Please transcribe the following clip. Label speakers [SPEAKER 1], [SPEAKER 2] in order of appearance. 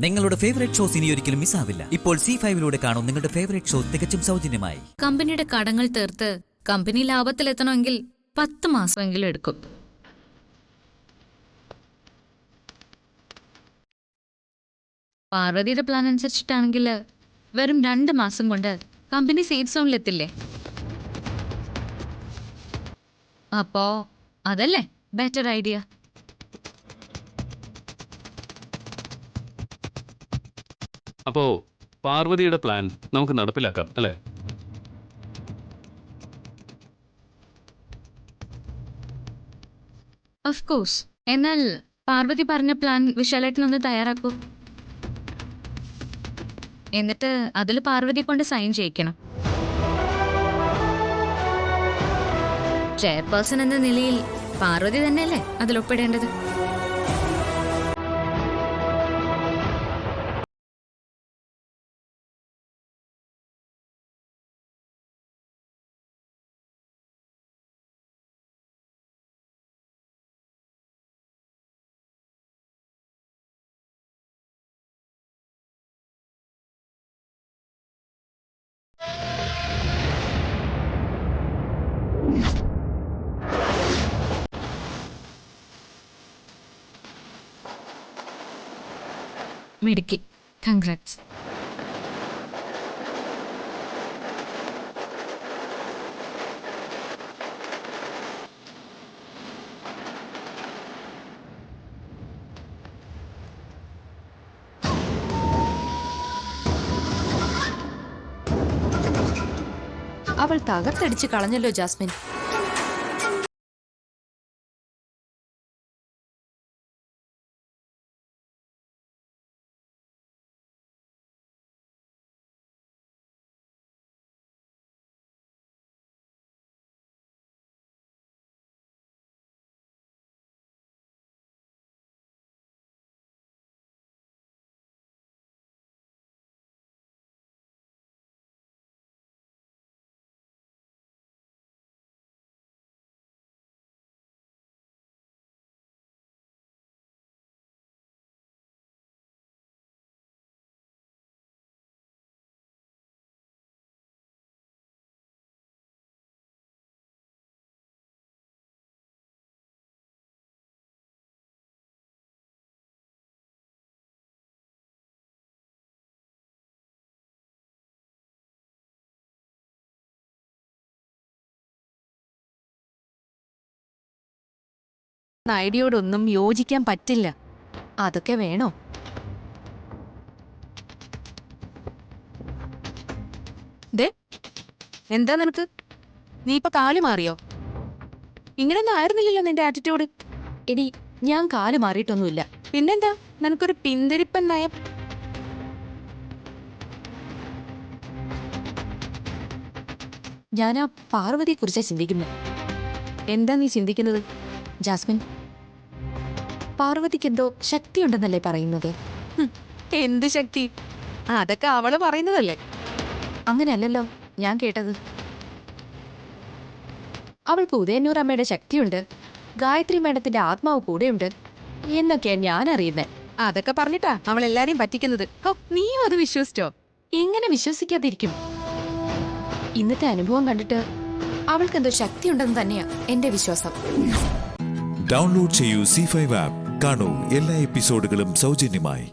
[SPEAKER 1] നിങ്ങളുടെ favourite shows ഇനി ഒരിക്കലും മിസ്സാവില്ല. ഇപ്പോൾ C5-ലൂടെ കാണും നിങ്ങളുടെ ഫേവറേറ്റ് ഷോ തികച്ചും സൗജന്യമായി.
[SPEAKER 2] കമ്പനിയുടെ കടങ്ങൾ തീർത്ത് കമ്പനി ലാഭത്തിലെത്തണമെങ്കിൽ 10 മാസമെങ്കിലും എടുക്കും. പാർവതിയുടെ പ്ലാൻ അനുസരിച്ചിട്ടാണെങ്കിൽ വെറും 2 മാസം കൊണ്ട് കമ്പനി സേഫ് സോണിലെത്തില്ലേ? അപ്പോ അതല്ലേ ബെറ്റർ ഐഡിയ.
[SPEAKER 3] അപ്പോ പാർവതിയുടെ പ്ലാൻ നമുക്ക് നടപ്പിലാക്കാം അല്ലേ?
[SPEAKER 2] Of course. എന്നാൽ പാർവതി പറഞ്ഞ പ്ലാൻ വിശാലേട്ടനൊന്ന് തയ്യാറാക്കൂ. എന്നിട്ട് അതിൽ പാർവതി കൊണ്ട് സൈൻ ചെയ്യിക്കണം. ചെയർപേഴ്സൺ എന്ന നിലയിൽ പാർവതി തന്നെയല്ലേ അതിൽ ഒപ്പിടേണ്ടത്? മിടുക്കി. കൺഗ്രാറ്റ്സ്.
[SPEAKER 4] അവൾ തകർത്തടിച്ച് കളഞ്ഞല്ലോ ജാസ്മിൻ. ഐഡിയോടൊന്നും യോജിക്കാൻ പറ്റില്ല. അതൊക്കെ വേണോ? ദേ, എന്താ നിനക്ക്? നീ ഇപ്പൊ കാല് മാറിയോ? ഇങ്ങനൊന്നും ആയിരുന്നില്ലല്ലോ നിന്റെ ആറ്റിറ്റ്യൂഡ്. എടി, ഞാൻ കാല് മാറിയിട്ടൊന്നുമില്ല. പിന്നെന്താ നിനക്കൊരു പിന്തിരിപ്പൻ നയം? ഞാനാ പാർവതിയെ കുറിച്ചാ ചിന്തിക്കുന്നത്. എന്താ നീ ചിന്തിക്കുന്നത് ജാസ്മിൻ? പാർവതിക്ക് എന്തോ ശക്തിയുണ്ടെന്നല്ലേ പറയുന്നത്? എന്ത് ശക്തി? അതൊക്കെ അവള് പറയുന്നതല്ലേ. അങ്ങനെയല്ലല്ലോ ഞാൻ കേട്ടത്. അവൾക്ക് ഉദയന്നൂർ അമ്മയുടെ ശക്തിയുണ്ട്, ഗായത്രി മേഡത്തിന്റെ ആത്മാവ് കൂടെയുണ്ട് എന്നൊക്കെയാ ഞാൻ അറിയുന്നത്. അതൊക്കെ പറഞ്ഞിട്ടാ അവൾ എല്ലാരെയും പറ്റിക്കുന്നത്. നീയും അത് വിശ്വസിച്ചോ? എങ്ങനെ വിശ്വസിക്കാതിരിക്കും? ഇന്നത്തെ അനുഭവം കണ്ടിട്ട് അവൾക്ക് എന്തോ ശക്തിയുണ്ടെന്ന് തന്നെയാ എന്റെ വിശ്വാസം.
[SPEAKER 5] ഡൗൺലോഡ് ചെയ്യൂ C5 ആപ്പ്. കാണൂ എല്ലാ എപ്പിസോഡുകളും സൗജന്യമായി.